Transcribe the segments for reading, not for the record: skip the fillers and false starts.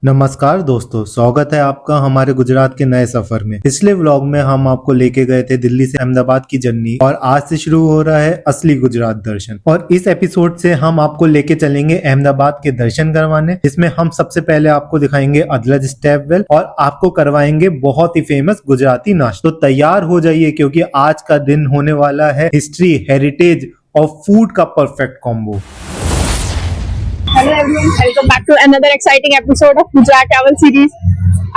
नमस्कार दोस्तों, स्वागत है आपका हमारे गुजरात के नए सफर में। पिछले व्लॉग में हम आपको लेके गए थे दिल्ली से अहमदाबाद की जर्नी और आज से शुरू हो रहा है असली गुजरात दर्शन। और इस एपिसोड से हम आपको लेके चलेंगे अहमदाबाद के दर्शन करवाने, जिसमें हम सबसे पहले आपको दिखाएंगे अदलज स्टेप वेल और आपको करवाएंगे बहुत ही फेमस गुजराती नाश्ता। तो तैयार हो जाइए क्योंकि आज का दिन होने वाला है हिस्ट्री, हेरिटेज और फूड का perfect combo. Hello everyone, welcome back to another exciting episode of Gujarat travel series.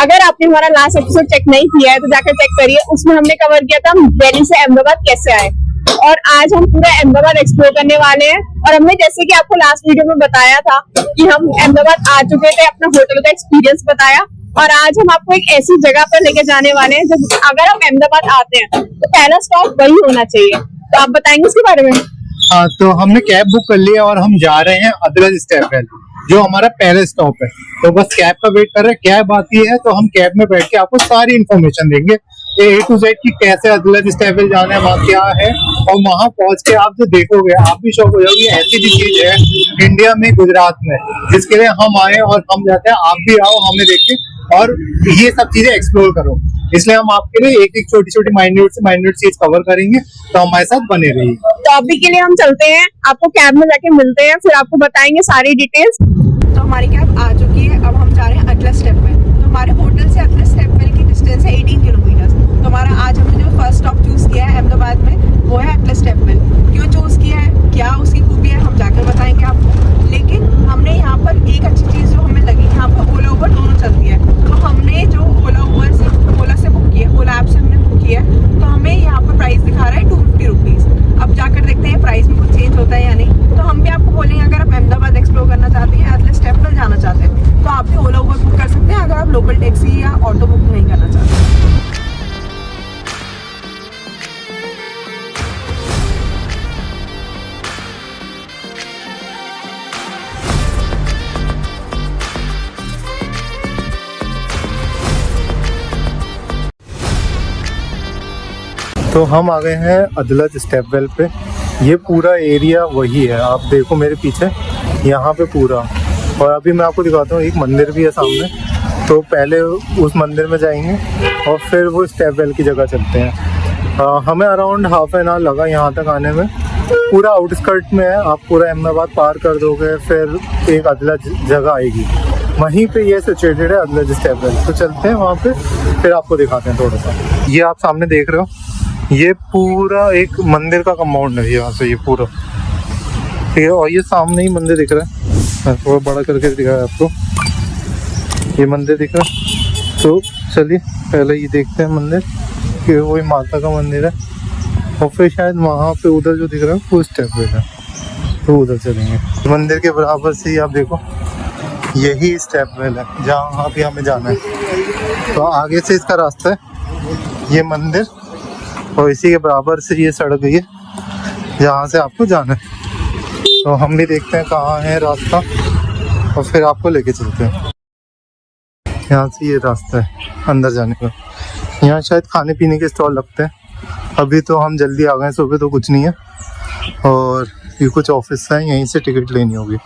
अगर आपने हमारा लास्ट एपिसोड चेक नहीं किया है तो जाकर चेक करिए। उसमें हमने कवर किया था हम दिल्ली से अहमदाबाद कैसे आए, और आज हम पूरा अहमदाबाद एक्सप्लोर करने वाले हैं। और हमने जैसे कि आपको लास्ट वीडियो में बताया था कि हम अहमदाबाद आ चुके थे, अपना होटल का एक्सपीरियंस बताया, और आज हम आपको एक ऐसी जगह पर लेके जाने वाले हैं जब अगर आप अहमदाबाद आते हैं तो पहला स्टॉप वही होना चाहिए। तो आप बताएंगे इसके बारे में? हाँ, तो हमने कैब बुक कर लिया और हम जा रहे हैं अदलज स्टेप वेल, जो हमारा पहला स्टॉप है। तो बस कैब का वेट कर रहे हैं। कैब आती है तो हम कैब में बैठ के आपको सारी इन्फॉर्मेशन देंगे A to Z की कैसे अदलज स्टेप वेल जाना है, वहाँ क्या है। और वहाँ पहुंच के आप जो देखोगे आप भी शॉक हो जाओगे। ऐसी भी चीज है इंडिया में, गुजरात में, जिसके लिए हम आए और हम जाते हैं। आप भी आओ हमें देख के और ये सब चीजें एक्सप्लोर करो। इसलिए हम आपके लिए एक एक छोटी छोटी माइन्यूट चीज कवर करेंगे, तो हमारे साथ बने रहिए। तो अभी के लिए हम चलते हैं, आपको कैब में जाके मिलते हैं, फिर आपको बताएंगे सारी डिटेल्स। तो हमारी कैब आ चुकी है, अब हम जा रहे हैं अदलज स्टेप वेल। तो हमारे होटल से अदलज स्टेप वेल की डिस्टेंस है 18 किलोमीटर। तो हमारा आज हमने जो फर्स्ट स्टॉप चूज किया है अहमदाबाद में वो है अदलज स्टेप वेल। क्यों चूज किया है, क्या उसकी खूबी है, हम जाकर बताएंगे आपको। लेकिन हमने यहाँ पर एक अच्छी चीज जो हमें लगी, यहाँ पर ओला उबर दोनों चलती है। तो हमने जो ओला से बुक किया, ओला ऐप से हमने बुक किया है, तो हमें यहाँ पर प्राइस दिखा रहा है 250 रुपीज। अब जाकर देखते हैं प्राइस में कुछ चेंज होता है या नहीं। तो हम भी आपको बोलेंगे अगर आप अहमदाबाद एक्सप्लोर करना चाहते हैं, अदलज स्टेप वेल जाना चाहते हैं, तो आप भी ओला उबर बुक कर सकते हैं अगर आप लोकल टैक्सी या ऑटो बुक नहीं करना चाहते। तो हम आ गए हैं अदलज स्टेप वेल पे। ये पूरा एरिया वही है, आप देखो मेरे पीछे यहाँ पे पूरा। और अभी मैं आपको दिखाता हूँ, एक मंदिर भी है सामने। तो पहले उस मंदिर में जाएंगे और फिर वो स्टेप वेल की जगह चलते हैं। हमें अराउंड हाफ एन आवर लगा यहाँ तक आने में। पूरा आउटस्कर्ट में है, आप पूरा अहमदाबाद पार कर दोगे फिर एक अदलज जगह आएगी, वहीं पे ये सिचुएटेड है अदलज स्टेप वेल। तो चलते हैं वहाँ पे, फिर आपको दिखाते हैं थोड़ा सा। ये आप सामने देख रहे हो, ये पूरा एक मंदिर का कंपाउंड है यहाँ से, ये पूरा ठीक है। और ये सामने ही मंदिर दिख रहा है, मैं थोड़ा बड़ा करके दिखाया आपको। ये मंदिर दिख रहा है। तो चलिए पहले ये देखते हैं मंदिर, कि वही माता का मंदिर है। और फिर शायद वहाँ पे उधर जो दिख रहा है वो स्टेप वेल है, तो उधर चलेंगे। मंदिर के बराबर से ही आप देखो, यही स्टेप वेल है जहाँ भी हमें जाना है। तो आगे से इसका रास्ता है, ये मंदिर, और इसी के बराबर से ये सड़क गई है जहाँ से आपको जाना है। तो हम भी देखते हैं कहाँ है रास्ता और फिर आपको लेके चलते हैं। यहाँ से ये रास्ता है अंदर जाने का। यहाँ शायद खाने पीने के स्टॉल लगते हैं। अभी तो हम जल्दी आ गए, सुबह तो कुछ नहीं है। और ये कुछ ऑफिस है, यहीं से टिकट लेनी होगी।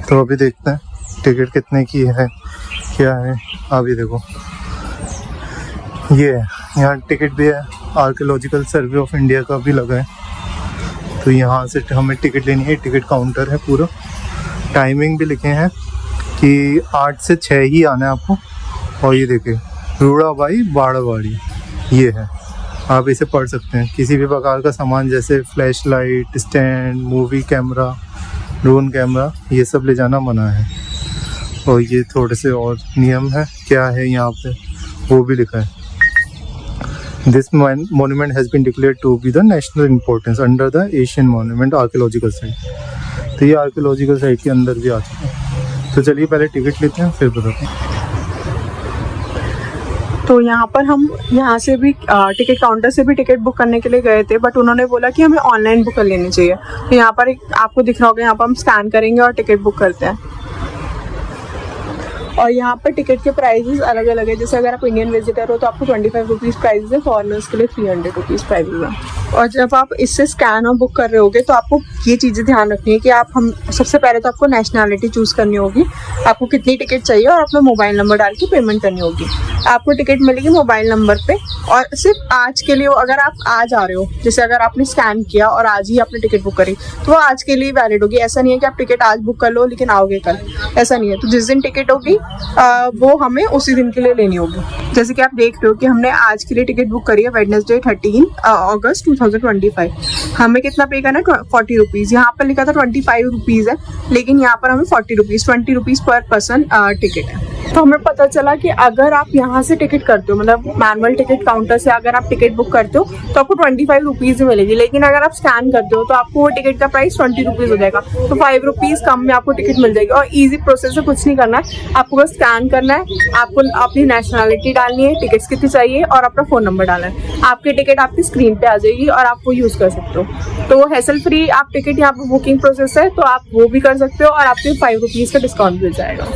तो अभी देखते हैं टिकट कितने की है, क्या है। अभी देखो ये यहाँ टिकट भी है, आर्कियोलॉजिकल सर्वे ऑफ इंडिया का भी लगा है। तो यहाँ से हमें टिकट लेनी है, टिकट काउंटर है पूरा। टाइमिंग भी लिखे हैं कि 8 से 6 ही आना है आपको। और ये देखिए रूड़ाबाई बाड़ावाड़ी, ये है, आप इसे पढ़ सकते हैं। किसी भी प्रकार का सामान जैसे flash light, stand, movie camera, drone camera, ये सब ले जाना मना है। और ये थोड़े से और नियम है, क्या है यहाँ पे वो भी लिखा है। This monument has been declared to be the national importance under the Asian Monument Archaeological Site। तो ये आर्कियोलॉजिकल साइट के अंदर भी आ चुका है। तो चलिए पहले टिकट लेते हैं फिर बताते हैं। तो यहाँ पर हम यहाँ से भी टिकट काउंटर से भी टिकट बुक करने के लिए गए थे, बट उन्होंने बोला कि हमें ऑनलाइन बुक कर लेनी चाहिए। तो यहाँ पर आपको दिख रहा होगा, यहाँ पर हम स्कैन करेंगे और टिकट बुक करते हैं। और यहाँ पर टिकट के प्राइजेस अलग अलग है। जैसे अगर आप इंडियन विजिटर हो तो आपको 25 रुपीज़ प्राइजेस है, फॉरनर्स के लिए 300 रुपीज़ प्राइजेस है। और जब आप इससे स्कैन और बुक कर रहे होगे तो आपको ये चीज़ें ध्यान रखनी है कि हम सबसे पहले तो आपको नेशनैलिटी चूज़ करनी होगी, आपको कितनी टिकट चाहिए और अपना मोबाइल नंबर डाल के पेमेंट करनी होगी। आपको टिकट मिलेगी मोबाइल नंबर पे, और सिर्फ आज के लिए अगर आप आज आ रहे हो, जैसे अगर आपने स्कैन किया और आज ही आपने टिकट बुक करी तो वो आज के लिए वैलिड होगी। ऐसा नहीं है कि आप टिकट आज बुक कर लो लेकिन आओगे कल, ऐसा नहीं है। तो जिस दिन टिकट होगी वो हमें उसी दिन के लिए लेनी होगी। जैसे कि आप देख रहे हो कि हमने आज के लिए टिकट बुक करी है वेडनेसडे 13 अगस्त 2025। हमें कितना पे करना है? 40 रुपीज़। यहाँ पर लिखा था 25 रुपीज़ है, लेकिन यहाँ पर हमें 40 रुपीज़, 20 रुपीज़ पर पर्सन टिकट है। तो हमें पता चला कि अगर आप यहाँ से टिकट करते हो, मतलब मैनुअल टिकट काउंटर से अगर आप टिकट बुक करते हो तो आपको 25 रुपीज़ ही मिलेगी, लेकिन अगर आप स्कैन करते हो तो आपको वो टिकट का प्राइस 20 रुपीज़ हो जाएगा। तो 5 रुपीज़ कम में आपको टिकट मिल जाएगी। और ईजी प्रोसेस है, कुछ नहीं करना है, आपको बस स्कैन करना है, आपको अपनी नेशनैलिटी डालनी है, टिकट्स कितनी चाहिए और अपना फ़ोन नंबर डालना है। आपकी टिकट आपकी स्क्रीन पे आ जाएगी और आप वो यूज़ कर सकते हो। तो वो हैसल फ्री आप टिकट यहाँ पर बुकिंग प्रोसेस है, तो आप वो भी कर सकते हो और आपके 5 रुपीज़ का डिस्काउंट मिल जाएगा।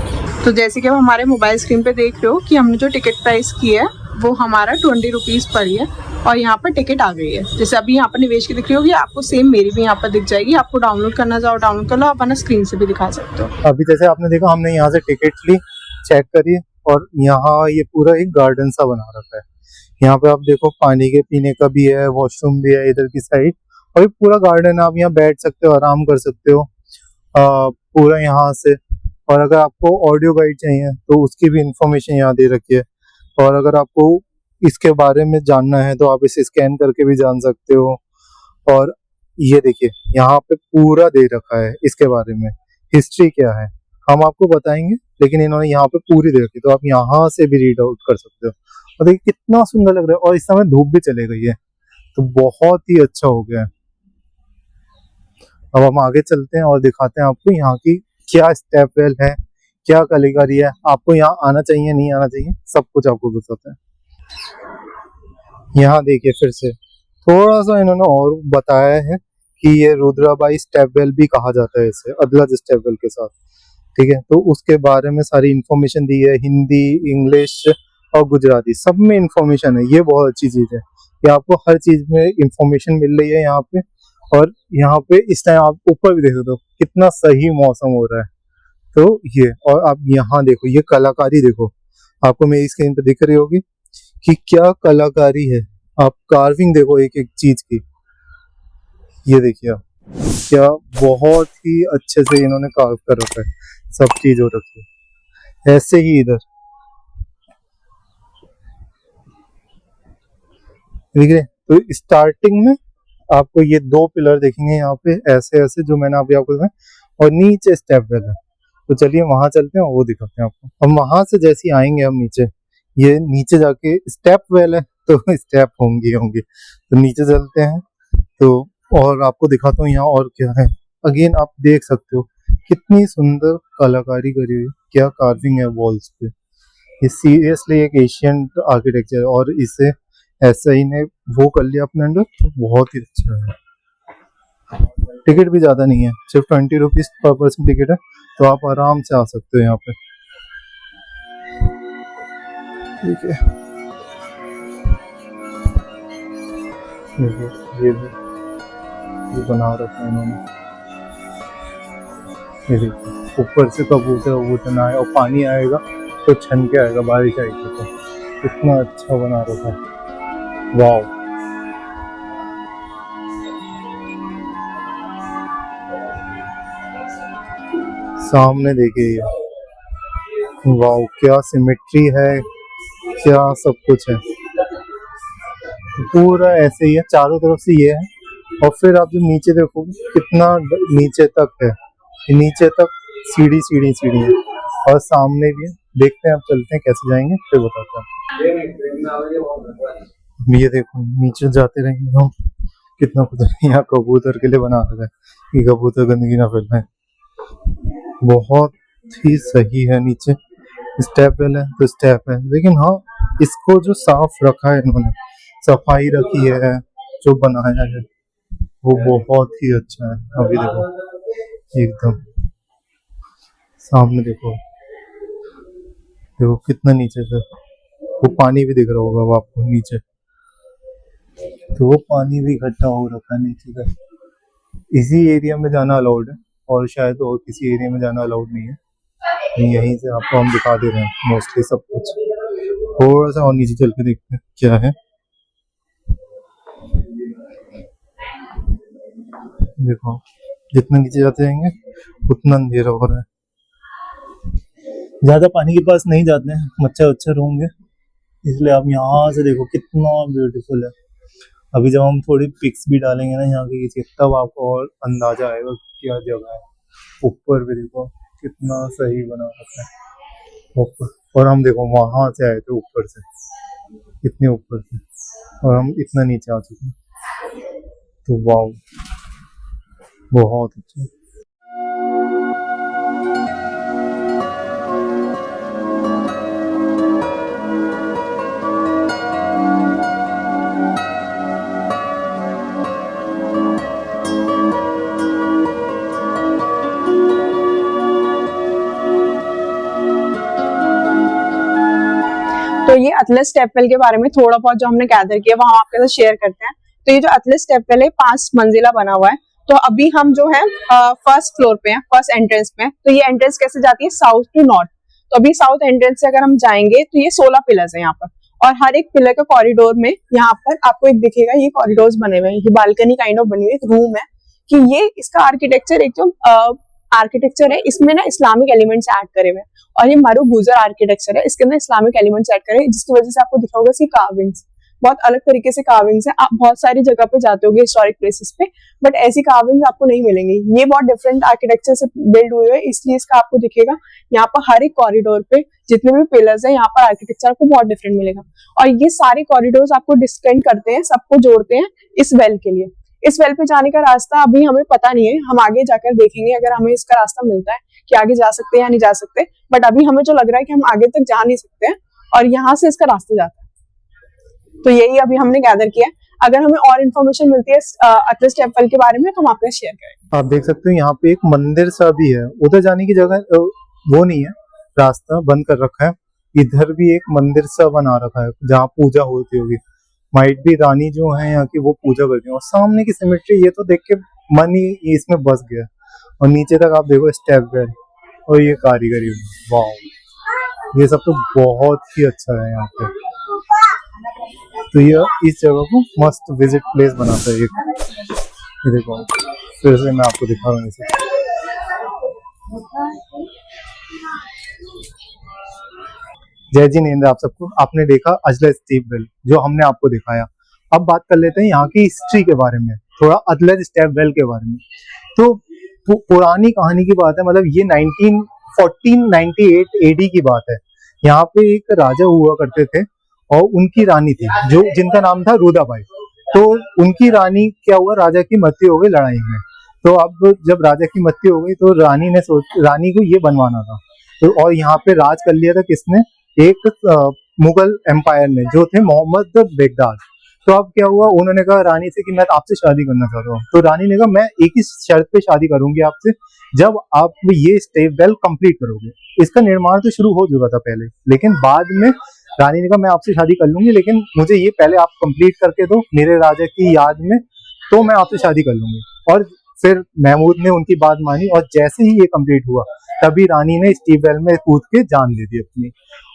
तो जैसे कि आप हमारे मोबाइल स्क्रीन पे देख रहे हो कि हमने जो टिकट प्राइस की है वो हमारा 20 रुपीज़ पड़ी है और यहाँ पर टिकट आ गई है। जैसे अभी यहाँ पर निवेश की दिख रही होगी, आपको सेम मेरी भी यहाँ पर दिख जाएगी। आपको डाउनलोड करना चाहो डाउनलोड कर लो, आप अपना स्क्रीन से भी दिखा सकते हो। अभी जैसे आपने देखा, हमने यहाँ से टिकट ली, चेक करी, और यहाँ ये पूरा एक गार्डन सा बना रखा है। यहाँ पे आप देखो पानी के पीने का भी है, वॉशरूम भी है इधर की साइड, और ये पूरा गार्डन है। आप यहाँ बैठ सकते हो, आराम कर सकते हो पूरा यहाँ से। और अगर आपको ऑडियो गाइड चाहिए तो उसकी भी इंफॉर्मेशन यहाँ दे रखी है। और अगर आपको इसके बारे में जानना है तो आप इसे स्कैन करके भी जान सकते हो। और ये देखिए यहाँ पे पूरा दे रखा है इसके बारे में, हिस्ट्री क्या है हम आपको बताएंगे, लेकिन इन्होंने यहाँ पे पूरी दे रखी, तो आप यहाँ से भी रीड आउट कर सकते हो। और देखिए कितना सुंदर लग रहा है, और इस समय धूप भी चले गई है तो बहुत ही अच्छा हो गया है। अब हम आगे चलते हैं और दिखाते हैं आपको यहाँ की क्या स्टेप वेल है, क्या कारीगरी है, आपको यहाँ आना चाहिए नहीं आना चाहिए, सब कुछ आपको बताते हैं। यहाँ देखिए फिर से थोड़ा सा इन्होंने और बताया है कि ये रुद्राबाई स्टेप वेल भी कहा जाता है इसे, अदलज स्टेप वेल के साथ। ठीक है, तो उसके बारे में सारी इंफॉर्मेशन दी है, हिंदी, इंग्लिश और गुजराती, सब में इंफॉर्मेशन है। ये बहुत अच्छी चीज है कि आपको हर चीज में इंफॉर्मेशन मिल रही है यहाँ पे। और यहाँ पे इस टाइम आप ऊपर भी देख सकते हो कितना सही मौसम हो रहा है। तो ये, और आप यहाँ देखो, ये कलाकारी देखो, आपको मेरी स्क्रीन पे दिख रही होगी कि क्या कलाकारी है। आप कार्विंग देखो एक एक चीज की, ये देखिए आप, क्या बहुत ही अच्छे से इन्होंने कार्व कर रखा है, सब चीज हो रखी है। ऐसे ही इधर देख रहे, तो स्टार्टिंग में आपको ये 2 पिलर देखेंगे यहाँ पे ऐसे ऐसे, जो मैंने अभी आपको दिखाया, और नीचे स्टेप वेल है। तो चलिए वहां चलते हैं और वो दिखाते हैं आपको। हम वहां से जैसे ही आएंगे हम नीचे, ये नीचे जाके स्टेप वेल है तो स्टेप होंगे, तो नीचे चलते हैं तो और आपको दिखाता हूँ यहाँ और क्या है। अगेन आप देख सकते हो कितनी सुंदर कलाकारी करी हुई, क्या कार्विंग है वॉल्स पे। ये सीरियसली एक एशियन आर्किटेक्चर है, और इसे ऐसा ही ने वो कर लिया अपने अंदर, तो बहुत ही अच्छा है। टिकट भी ज्यादा नहीं है, सिर्फ 20 रुपीज पर पर्सन टिकट है, तो आप आराम से आ सकते हो यहाँ पे। ठीक है, ये भी ये बना रखा है इन्होंने। ये देखिए ऊपर से कबूतर वबूतर ना आए, और पानी आएगा तो छन के आएगा, बारिश आएगी तो। कितना अच्छा बना रखा है, वाव। सामने देखिए, वाव क्या सिमेट्री है, क्या सब कुछ है। पूरा ऐसे ही है, चारों तरफ से ये है। और फिर आप जो नीचे देखो कितना नीचे तक है, नीचे तक सीढ़ी सीढ़ी सीढ़ी है, और सामने भी है। देखते हैं, आप चलते हैं कैसे जाएंगे फिर बताते हैं। ये देखो नीचे जाते रहेंगे हम, कितना कुछ यहाँ कबूतर के लिए बना रखा है कि कबूतर गंदगी ना फैलाए। बहुत ही सही है। नीचे स्टेप वेल है तो स्टेप है, लेकिन हाँ इसको जो साफ रखा है इन्होंने, सफाई रखी है, जो बनाया है वो बहुत ही अच्छा है। अभी देखो एकदम सामने देखो, देखो कितना नीचे से, वो पानी भी दिख रहा होगा वो आपको नीचे, तो वो पानी भी इकट्ठा हो रखा है नीचे से। इसी एरिया में जाना अलाउड है और शायद और किसी एरिया में जाना अलाउड नहीं है। यहीं से आपको हम दिखा दे रहे हैं मोस्टली सब कुछ। थोड़ा सा और नीचे चल के देखते हैं क्या है। देखो जितना नीचे जाते जाएंगे उतना अंधेरा हो रहा है। ज्यादा पानी के पास नहीं जाते हैं, मच्छर वच्छर होंगे, इसलिए आप यहाँ से देखो कितना ब्यूटीफुल है। अभी जब हम थोड़ी पिक्स भी डालेंगे ना यहाँ की किसी, तब आपको और अंदाजा आएगा क्या जगह है। ऊपर भी देखो कितना सही बना रखा है ऊपर, और हम देखो वहां से आए थे ऊपर से, इतने ऊपर से, और हम इतना नीचे आ चुके हैं। तो वाव, बहुत अच्छा। तो ये अतलस स्टेपवेल के बारे में थोड़ा बहुत जो हमने गैदर किया वहाँ आपके साथ शेयर करते हैं। तो ये जो अतलस स्टेपवेल है 5 मंजिला बना हुआ है। तो अभी हम जो है फर्स्ट फ्लोर पे हैं, फर्स्ट एंट्रेंस पे हैं। तो ये एंट्रेंस कैसे जाती है, साउथ टू नॉर्थ। तो अभी साउथ एंट्रेंस से अगर हम जाएंगे तो ये 16 पिलर्स है यहाँ पर, और हर एक पिलर के कॉरिडोर में यहाँ पर आपको एक दिखेगा, ये कॉरिडोर्स बने हुए हैं, ये बालकनी काइंड ऑफ बनी हुई एक रूम है। कि ये इसका आर्किटेक्चर एक जो आर्किटेक्चर है, इसमें ना इस्लामिक एलिमेंट्स ऐड करे हुए हैं, और ये मारू गुजर आर्किटेक्चर है, इसके अंदर इस्लामिक एलिमेंट्स ऐड करे, जिसकी वजह से आपको दिखा होगा इसकी कार्विंग्स बहुत अलग तरीके से कार्विंग्स है। आप बहुत सारी जगह पे जाते होगे हिस्टोरिक प्लेसेस पे, बट ऐसी कार्विंग्स आपको नहीं मिलेंगी। ये बहुत डिफरेंट आर्किटेक्चर से बिल्ड हुए है, इसलिए इसका आपको दिखेगा यहाँ पर हर एक कॉरिडोर पे जितने भी पिलर्स है, यहाँ पर आर्किटेक्चर आपको बहुत डिफरेंट मिलेगा। और ये सारे कॉरिडोर्स आपको डिस्कनेक्ट करते हैं, सबको जोड़ते हैं इस वेल के लिए। इस वेल पे जाने का रास्ता अभी हमें पता नहीं है, हम आगे जाकर देखेंगे अगर हमें इसका रास्ता मिलता है कि आगे जा सकते हैं या नहीं जा सकते। बट अभी हमें जो लग रहा है कि हम आगे तक जा नहीं सकते हैं, और यहाँ से इसका रास्ता जाता है। तो यही अभी हमने गैदर किया है। अगर हमें और इन्फॉर्मेशन मिलती है अतलस टेम्पल के बारे में तो हम आपके शेयर करेंगे। आप देख सकते हो यहाँ पे एक मंदिर सा भी है, उधर जाने की जगह वो नहीं है, रास्ता बंद कर रखा है। इधर भी एक मंदिर सा बना रखा है जहाँ पूजा होती होगी, माइट भी रानी जो है यहाँ की वो पूजा करती है। और सामने की सिमेट्री, ये तो देख के मन ही इसमें बस गया। और नीचे तक आप देखो स्टेप वेल और ये कारीगरी, वाह, ये सब तो बहुत ही अच्छा है यहाँ पे। तो ये इस जगह को मस्त विजिट प्लेस बनाता है ये देखो, फिर से मैं आपको दिखा रहा हूँ इसे। जय जी नेंद्र आप सबको। आपने देखा अजला स्टेप वेल जो हमने आपको दिखाया। अब बात कर लेते हैं यहाँ की हिस्ट्री के बारे में, थोड़ा अजला स्टेप वेल के बारे में। तो पुरानी कहानी की बात है, मतलब ये 1498 एडी की बात है। यहाँ पे एक राजा हुआ करते थे और उनकी रानी थी जो जिनका नाम था रुदाबाई। तो उनकी रानी क्या हुआ, राजा की मृत्यु हो गई लड़ाई में। तो अब जब राजा की मृत्यु हो गई तो रानी को ये बनवाना था। तो और यहाँ पे राज कर लिया था किसने, एक मुगल एम्पायर ने, जो थे मोहम्मद बेगदाद। तो अब क्या हुआ, उन्होंने कहा रानी से कि मैं आपसे शादी करना चाहता हूँ। तो रानी ने कहा मैं एक ही शर्त पे शादी करूंगी आपसे, जब आप ये स्टेप वेल कंप्लीट करोगे। इसका निर्माण तो शुरू हो चुका था पहले, लेकिन बाद में रानी ने कहा मैं आपसे शादी कर लूंगी, लेकिन मुझे ये पहले आप कंप्लीट करके दो मेरे राजा की याद में, तो मैं आपसे शादी कर लूंगी। और फिर महमूद ने उनकी बात मानी, और जैसे ही ये कंप्लीट हुआ तभी रानी ने स्टेप वेल में कूद के जान दे दी अपनी,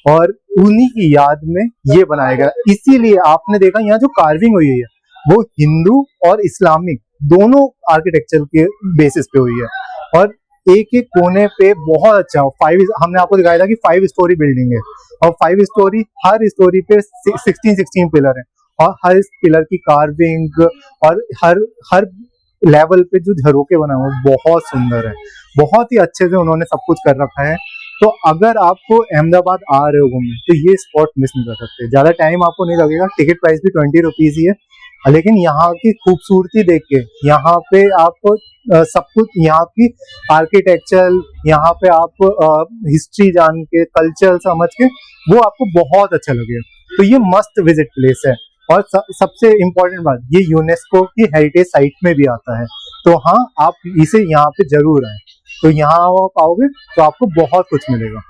और उन्हीं की याद में ये बनाया गया। इसीलिए आपने देखा यहाँ जो कार्विंग हुई है वो हिंदू और इस्लामिक दोनों आर्किटेक्चर के बेसिस पे हुई है। और एक एक कोने पे बहुत अच्छा, हमने आपको दिखाया था कि 5 स्टोरी बिल्डिंग है, और 5 स्टोरी, हर स्टोरी पे 16 पिलर है, और हर पिलर की कार्विंग और हर लेवल पे जो झरोके बना हुआ बहुत सुंदर है। बहुत ही अच्छे से उन्होंने सब कुछ कर रखा है। तो अगर आपको अहमदाबाद आ रहे हो घूमने तो ये स्पॉट मिस नहीं कर सकते। ज्यादा टाइम आपको नहीं लगेगा, टिकट प्राइस भी 20 रुपीज ही है, लेकिन यहाँ की खूबसूरती देख के, यहाँ पे आप सब कुछ, यहाँ की आर्किटेक्चर, यहाँ पे आप हिस्ट्री जान के, कल्चर समझ के, वो आपको बहुत अच्छा लगेगा। तो ये मस्त विजिट प्लेस है। और सबसे इम्पोर्टेंट बात, ये यूनेस्को की हेरिटेज साइट में भी आता है। तो हाँ, आप इसे यहाँ पे जरूर आए। तो यहाँ आप आओगे तो आपको बहुत कुछ मिलेगा।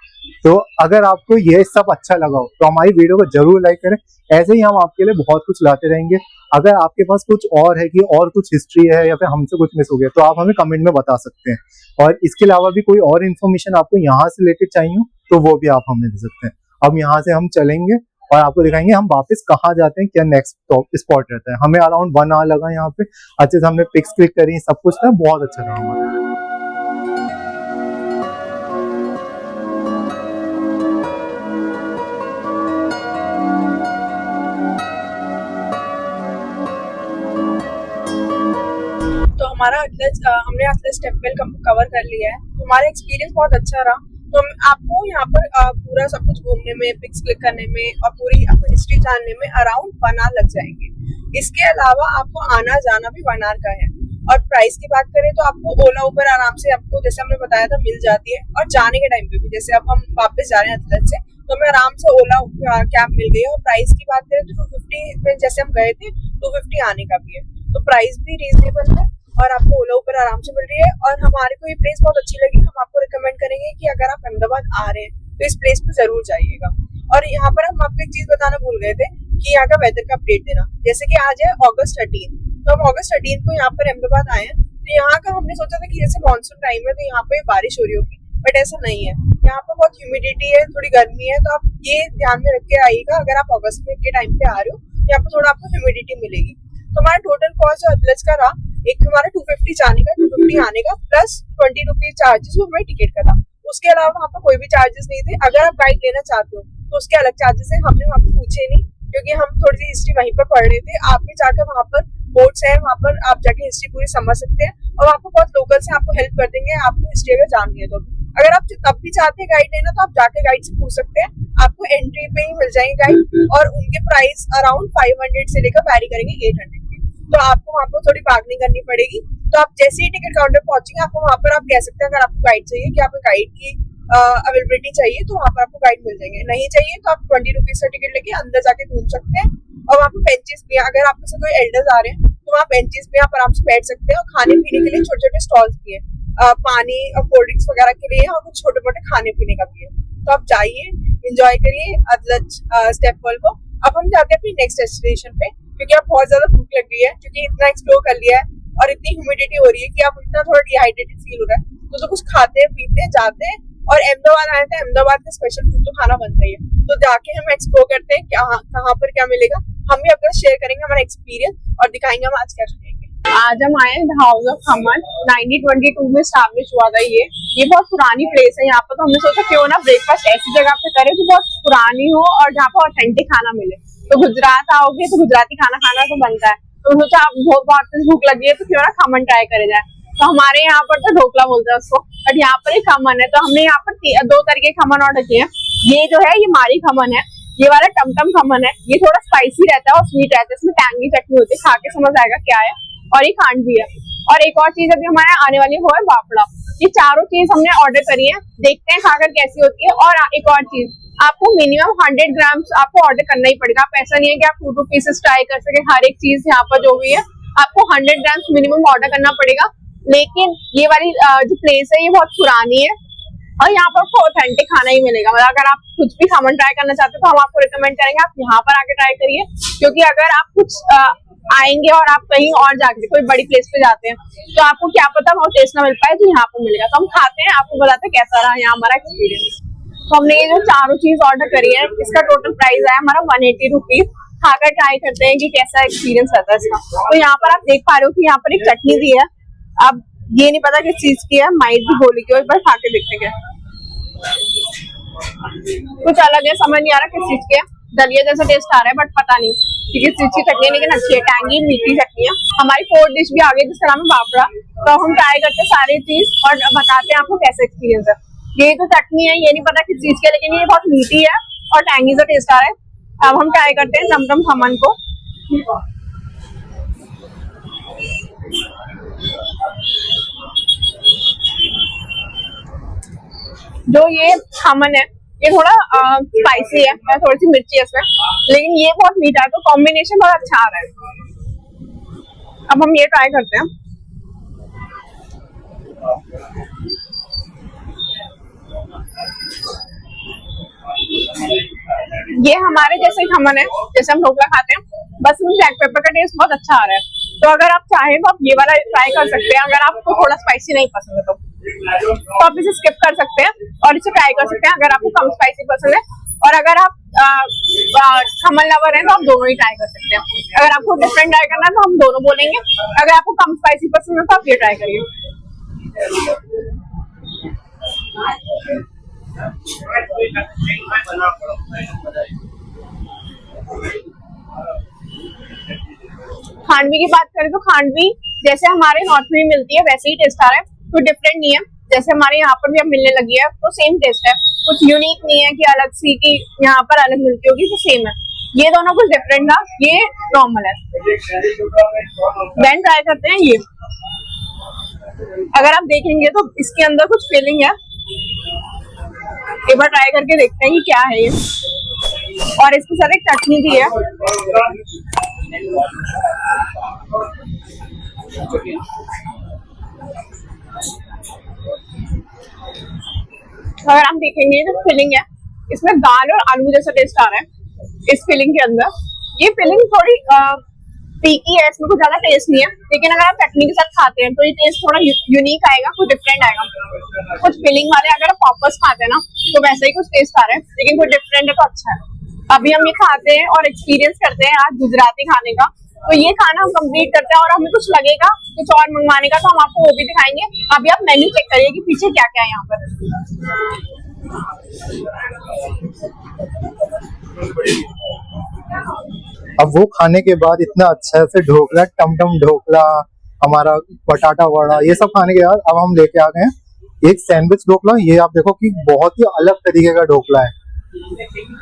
तो अगर आपको ये सब अच्छा लगा हो तो हमारी वीडियो को जरूर लाइक करें। ऐसे ही हम आपके लिए बहुत कुछ लाते रहेंगे। अगर आपके पास कुछ और है कि और कुछ हिस्ट्री है या फिर हमसे कुछ मिस हो गया तो आप हमें कमेंट में बता सकते हैं। और इसके अलावा भी कोई और इन्फॉर्मेशन आपको यहाँ से रिलेटेड चाहिए हो तो वो भी आप हमें दे सकते हैं। अब यहाँ से हम चलेंगे और आपको दिखाएंगे हम वापस कहाँ जाते हैं, क्या नेक्स्ट स्पॉट रहता है। हमें अराउंड 1 आवर लगा यहाँ पे, अच्छे से हमने पिक्स क्लिक करी, सब कुछ था, बहुत अच्छा रहा हमारा। तो हमारा हमने अटलस स्टेप वेल कवर कर लिया है। हमारा एक्सपीरियंस बहुत अच्छा रहा। तो आपको यहाँ पर पूरा सब कुछ घूमने में, पिक्स क्लिक करने में और पूरी आपको हिस्ट्री जानने में अराउंड 1 आवर लग जाएंगे। इसके अलावा आपको आना जाना भी 1 आवर का है। और प्राइस की बात करें तो आपको ओला उबर आराम से आपको जैसे हमने बताया था मिल जाती है। और जाने के टाइम पे भी जैसे अब हम वापस जा रहे हैं अटलस से तो हमें आराम से ओला कैब मिल गई है। और प्राइस की बात करें तो 250 में जैसे हम गए थे 250 आने का भी है। तो प्राइस भी रीजनेबल है और आपको ओला ऊपर आराम से मिल रही है। और हमारे को ये प्लेस बहुत अच्छी लगी। हम आपको रिकमेंड करेंगे कि अगर आप अहमदाबाद आ रहे हैं तो इस प्लेस पे जरूर जाइएगा। और यहाँ पर हम आपको एक चीज बताना भूल गए थे कि यहाँ का वेदर का अपडेट देना। जैसे कि आज है August 13, तो हम August 13 को यहाँ पर अहमदाबाद आए हैं। तो यहाँ का हमने सोचा था कि जैसे मानसून टाइम है तो यहाँ पे बारिश हो रही होगी, बट ऐसा नहीं है। यहाँ पर बहुत ह्यूमिडिटी है, थोड़ी गर्मी है। तो आप ये ध्यान में रख के आइएगा अगर आप अगस्त में के टाइम पे आ रहे हो, यहाँ पर थोड़ा आपको ह्यूमिडिटी मिलेगी। तो हमारा टोटल कॉस्ट जो अटलस का रहा, एक हमारा 250 जाने का, 250 आने का, प्लस 20 रुपीज चार्जेस जो हमारे टिकट का था। उसके अलावा वहाँ पर कोई भी चार्जेस नहीं थे। अगर आप गाइड लेना चाहते हो तो उसके अलग चार्जेस है। हमने वहाँ पर पूछे नहीं क्योंकि हम थोड़ी सी हिस्ट्री वहीं पर पढ़ रहे थे। आप भी जाकर वहाँ पर बोर्ड्स है, वहाँ पर आप जाके हिस्ट्री पूरी समझ सकते हैं। और वहाँ पर बहुत लोकल से आपको हेल्प कर देंगे आपको हिस्ट्री अगर जाननी है तो। अगर आप तब भी चाहते हैं गाइड लेना तो आप जाके गाइड से पूछ सकते हैं। आपको एंट्री पे ही मिल जाएंगे गाइड और उनके प्राइस अराउंड 500 से लेकर वैरी करेंगे 800 के। तो आपको वहाँ पर थोड़ी बार्गेनिंग करनी पड़ेगी। तो आप जैसे ही टिकट काउंटर पहुंचेंगे आपको वहाँ पर आप कह सकते हैं अगर आपको गाइड चाहिए कि आपको गाइड की अवेलेबिलिटी चाहिए तो वहाँ पर आपको गाइड मिल जाएंगे। नहीं चाहिए तो आप 20 रुपीज का टिकट लेके अंदर जाके घूम सकते हैं। और वहाँ पे बेंचेस भी है। अगर आप में से कोई एल्डर्स आ रहे हैं तो वहाँ बेंचेस भी आप आराम से बैठ सकते हैं। और खाने पीने के लिए छोटे छोटे स्टॉल्स भी है, पानी और कोल्ड ड्रिंक्स वगैरह के लिए और कुछ छोटे मोटे खाने पीने का भी है। तो आप जाइए, एंजॉय करिए अटलस स्टेप वेल को। अब हम जाते हैं अपनी नेक्स्ट डेस्टिनेशन पे क्योंकि आप बहुत ज्यादा भूख लग गई है, क्योंकि इतना एक्सप्लोर कर लिया है और इतनी ह्यूमिडिटी हो रही है कि आप इतना थोड़ा डिहाइड्रेटेड फील हो रहा है। तो कुछ खाते हैं, पीते हैं, जाते हैं। और अहमदाबाद आए थे, अहमदाबाद का स्पेशल फूड तो खाना बनता ही है। तो जाके हम एक्सप्लोर करते हैं कहाँ पर क्या मिलेगा। हम भी आपके साथ शेयर करेंगे हमारा एक्सपीरियंस और दिखाएंगे हम आज क्या खाएंगे। आज हम आए हैं हाउस ऑफ खमन, 1922 में स्टैब्लिश हुआ था। ये बहुत पुरानी प्लेस है। यहाँ पर तो हमने सोचा क्यों ना ब्रेकफास्ट ऐसी जगह पे करें जो बहुत पुरानी हो और जहाँ पर ऑथेंटिक खाना मिले। तो गुजरात आओगे तो गुजराती खाना खाना तो बनता है। तो सोचा आप बहुत भूख लगी है तो क्यों ना खमन ट्राई करे जाए। तो हमारे यहाँ पर तो ढोकला बोलते हैं उसको, बट यहाँ पर एक खमन है। तो हमने यहाँ पर 2 तरह के खमन ऑर्डर किए हैं। ये जो है ये मारी खमन है, ये वाला टमटम खमन है। ये थोड़ा स्पाइसी रहता है और स्वीट रहता है, इसमें टैंगी चटनी होती है, खा के समझ आएगा क्या है। और ये खांडवी है। और एक और चीज अभी हमारे आने वाली वो है बाफड़ा। ये चारों चीज हमने ऑर्डर करी है, देखते हैं खाकर कैसी होती है। और एक और चीज, आपको मिनिमम 100 ग्राम्स आपको ऑर्डर करना ही पड़ेगा। आप ऐसा नहीं है कि आप 2 पीसेस ट्राई कर सके। हर एक चीज यहाँ पर जो भी है आपको 100 ग्राम्स मिनिमम ऑर्डर करना पड़ेगा। लेकिन ये वाली जो प्लेस है ये बहुत पुरानी है और यहाँ पर आपको ऑथेंटिक खाना ही मिलेगा। मतलब अगर आप कुछ भी खमन ट्राई करना चाहते हो तो हम आपको रिकमेंड करेंगे आप यहाँ पर आके ट्राई करिए। क्योंकि अगर आप कुछ आएंगे और आप कहीं और जाके कोई बड़ी प्लेस पे जाते हैं तो आपको क्या पता वो टेस्ट ना मिल पाए जो यहाँ पर मिलेगा। तो हम खाते हैं, आपको बताते हैं कैसा रहा यहाँ हमारा एक्सपीरियंस। तो हमने ये जो चारों चीज ऑर्डर करी है इसका टोटल प्राइस है हमारा 180 रुपीज। खाकर ट्राई करते हैं कि कैसा एक्सपीरियंस रहता है इसका। तो यहाँ पर आप देख पा रहे हो कि यहाँ पर एक चटनी दी है। अब ये नहीं पता किस चीज की है, माइट भी गोली की। एक बार खा के देखते हैं। कुछ अलग है, समझ नहीं आ रहा किस चीज की है। दलिया जैसा टेस्ट आ रहा है बट पता नहीं कि किस चीज की चटनी है, लेकिन अच्छी है, टैंगी मीठी चटनी है। हमारी 4th डिश भी आ गई जिसका नाम है बाफड़ा। तो हम ट्राई करते हैं सारी चीज और बताते हैं आपको कैसा एक्सपीरियंस है। ये जो चटनी है ये नहीं पता किस चीज की है, लेकिन ये बहुत मीठी है और टैंगी सा टेस्ट आ रहा है। अब हम ट्राई करते हैं टमटम खमन को। जो ये खमन है ये थोड़ा स्पाइसी है, थोड़ी सी मिर्ची है इसमें, लेकिन ये बहुत मीठा है। तो कॉम्बिनेशन बहुत अच्छा आ रहा है। अब हम ये ट्राई करते हैं। ये हमारे जैसे खमन है, जैसे हम ढोकला खाते हैं, बस में ब्लैक पेपर का टेस्ट बहुत अच्छा आ रहा है। तो अगर आप चाहें तो आप ये वाला ट्राई कर सकते हैं। अगर आपको थोड़ा स्पाइसी नहीं पसंद है तो आप इसे स्किप कर सकते हैं और इसे ट्राई कर सकते हैं अगर आपको कम स्पाइसी पसंद है। और अगर आप खमन लवर हैं तो आप दोनों ही ट्राई कर सकते हैं। अगर आपको डिफरेंट ट्राई करना है तो हम दोनों बोलेंगे। अगर आपको कम स्पाइसी पसंद है तो आप ये ट्राई करिए। खांडवी की बात करें तो खांडवी जैसे हमारे नॉर्थ में मिलती है वैसे ही टेस्ट आ रहा है, कोई डिफरेंट नहीं है। जैसे हमारे यहाँ पर भी अब मिलने लगी है तो सेम टेस्ट है, कुछ यूनिक नहीं है कि अलग सी की यहाँ पर अलग मिलती होगी, तो सेम है। ये दोनों कुछ डिफरेंट था, ये नॉर्मल है। देन ट्राई करते हैं ये। अगर आप देखेंगे तो इसके अंदर कुछ फीलिंग है, एक बार ट्राई करके देखते हैं कि क्या है ये। और इसके साथ एक चटनी भी है। अगर हम देखेंगे तो फिलिंग है, इसमें दाल और आलू जैसा टेस्ट आ रहा है इस फिलिंग के अंदर। ये फिलिंग थोड़ी तीखी है, इसमें कुछ ज्यादा टेस्ट नहीं है, लेकिन अगर आप चटनी के साथ खाते हैं तो ये टेस्ट थोड़ा यूनिक आएगा, कुछ डिफरेंट आएगा। कुछ फिलिंग वाले अगर आप पॉपर्स खाते हैं ना तो वैसा ही कुछ टेस्ट आ रहा है, लेकिन कुछ डिफरेंट है तो अच्छा है। अभी हम ये खाते हैं और एक्सपीरियंस करते हैं आज गुजराती खाने का। तो ये खाना हम कंप्लीट करते हैं और हमें कुछ लगेगा कुछ और मंगवाने का तो हम आपको वो भी दिखाएंगे। अभी आप मेन्यू चेक करिए कि पीछे क्या क्या है यहाँ पर। अब वो खाने के बाद इतना अच्छा से ढोकला, टमटम ढोकला, हमारा बटाटा वड़ा, ये सब खाने के बाद अब हम लेके आ गए हैं एक सैंडविच ढोकला। ये आप देखो कि बहुत ही अलग तरीके का ढोकला है।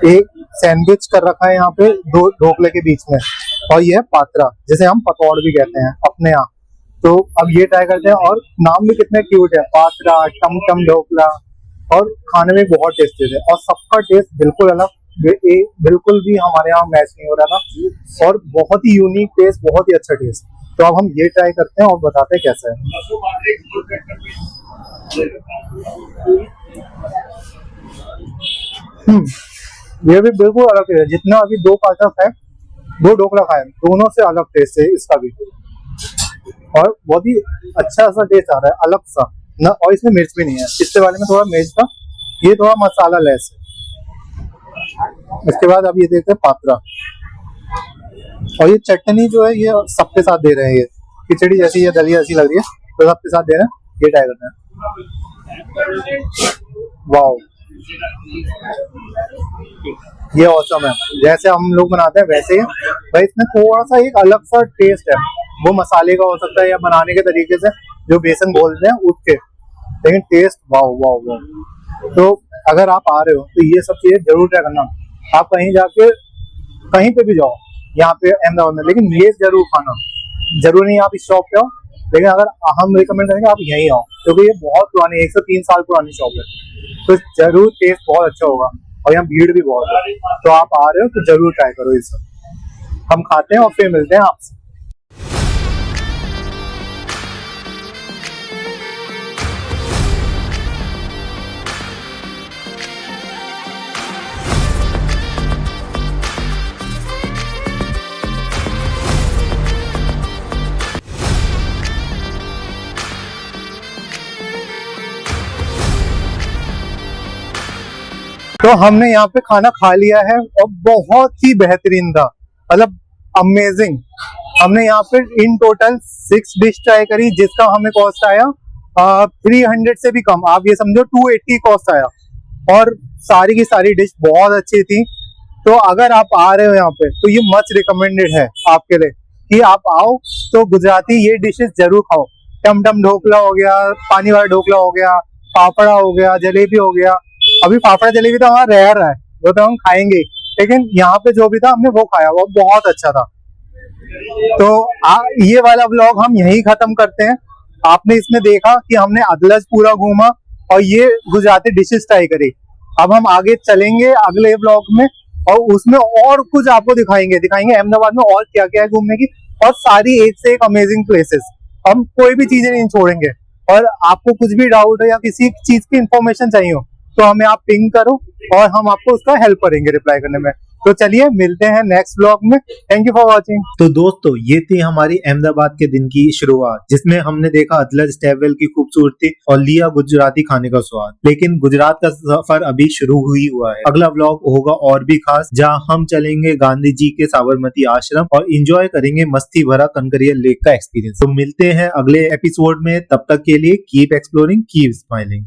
एक सैंडविच कर रखा है यहाँ पे दो ढोकले के बीच में, और ये है पात्रा, जिसे हम पकौड़ भी कहते हैं अपने यहाँ। तो अब ये ट्राई करते हैं, और नाम भी कितने क्यूट है, पात्रा, टमटम ढोकला, और खाने में बहुत टेस्टी है और सबका टेस्ट बिल्कुल अलग, बिल्कुल भी हमारे यहाँ मैच नहीं हो रहा था, और बहुत ही यूनिक टेस्ट, बहुत ही अच्छा टेस्ट। तो अब हम ये ट्राई करते हैं और बताते हैं कैसा है। ये भी बिल्कुल अलग है, जितना अभी दो पात्रा खाए, दो ढोकला खाए, दोनों से अलग टेस्ट है इसका भी, और बहुत ही अच्छा सा टेस्ट आ रहा है, अलग सा ना। और इसमें मिर्च भी नहीं है, पिछले वाले में थोड़ा मिर्च था, ये थोड़ा मसाला लेस है। इसके बाद अब ये देखते हैं पात्रा, और ये चटनी जो है ये सबके साथ दे रहे हैं, ये खिचड़ी जैसी या दलिया जैसी लग रही है, तो सबके साथ दे रहे हैं। ये ट्राई करते हैं। वाओ, ये औसम है, जैसे हम लोग बनाते हैं वैसे ही भाई, इसमें थोड़ा सा एक अलग सा टेस्ट है, वो मसाले का हो सकता है या बनाने के तरीके से जो बेसन बोलते हैं उसके, लेकिन टेस्ट वाओ वाओ वाओ। तो अगर आप आ रहे हो तो ये सब चीजें जरूर ट्राई करना। आप कहीं जाके कहीं पे भी जाओ यहाँ पे अहमदाबाद में, लेकिन ये जरूर खाना, जरूर नहीं आप इस शॉप पे आओ, लेकिन अगर हम रिकमेंड करेंगे आप यहीं आओ, क्योंकि ये बहुत पुरानी 103 साल पुरानी शॉप है, तो जरूर टेस्ट बहुत अच्छा होगा, और यहाँ भीड़ भी बहुत है। तो आप आ रहे हो तो जरूर ट्राई करो ये सब। हम खाते हैं और फिर मिलते हैं आपसे। तो हमने यहाँ पे खाना खा लिया है और बहुत ही बेहतरीन था, मतलब अमेजिंग। हमने यहाँ पे इन टोटल 6 डिश ट्राई करी, जिसका हमें कॉस्ट आया 300 से भी कम, आप ये समझो 280 कॉस्ट आया, और सारी की सारी डिश बहुत अच्छी थी। तो अगर आप आ रहे हो यहाँ पे तो ये मच रिकमेंडेड है आपके लिए कि आप आओ तो गुजराती ये डिशेस जरूर खाओ। टमटम ढोकला हो गया, पानी वाला ढोकला हो गया, पापड़ा हो गया, जलेबी हो गया। अभी फाफड़ा जलेबी तो हमारा रह रहा है, वो तो हम खाएंगे, लेकिन यहाँ पे जो भी था हमने वो खाया, वो बहुत अच्छा था। तो ये वाला व्लॉग हम यहीं खत्म करते हैं। आपने इसमें देखा कि हमने अदलज पूरा घूमा और ये गुजराती डिशेस ट्राई करी। अब हम आगे चलेंगे अगले व्लॉग में, और उसमें और कुछ आपको दिखाएंगे अहमदाबाद में और क्या क्या है घूमने की, और सारी एक से एक अमेजिंग प्लेसेस। हम कोई भी चीजें नहीं छोड़ेंगे, और आपको कुछ भी डाउट है या किसी चीज की इंफॉर्मेशन चाहिए हो तो हमें आप पिंग करो, और हम आपको उसका हेल्प करेंगे रिप्लाई करने में। तो चलिए मिलते हैं नेक्स्ट ब्लॉग में। Thank you for watching. तो दोस्तों ये थी हमारी अहमदाबाद के दिन की शुरुआत, जिसमें हमने देखा अदलज स्टेपवेल की खूबसूरती और लिया गुजराती खाने का स्वाद। लेकिन गुजरात का सफर अभी शुरू ही हुआ है। अगला ब्लॉग होगा और भी खास, जहां हम चलेंगे गांधी जी के साबरमती आश्रम और एंजॉय करेंगे मस्ती भरा कंकरिया लेक का एक्सपीरियंस। तो मिलते हैं अगले एपिसोड में, तब तक के लिए कीप एक्सप्लोरिंग, कीप स्माइलिंग।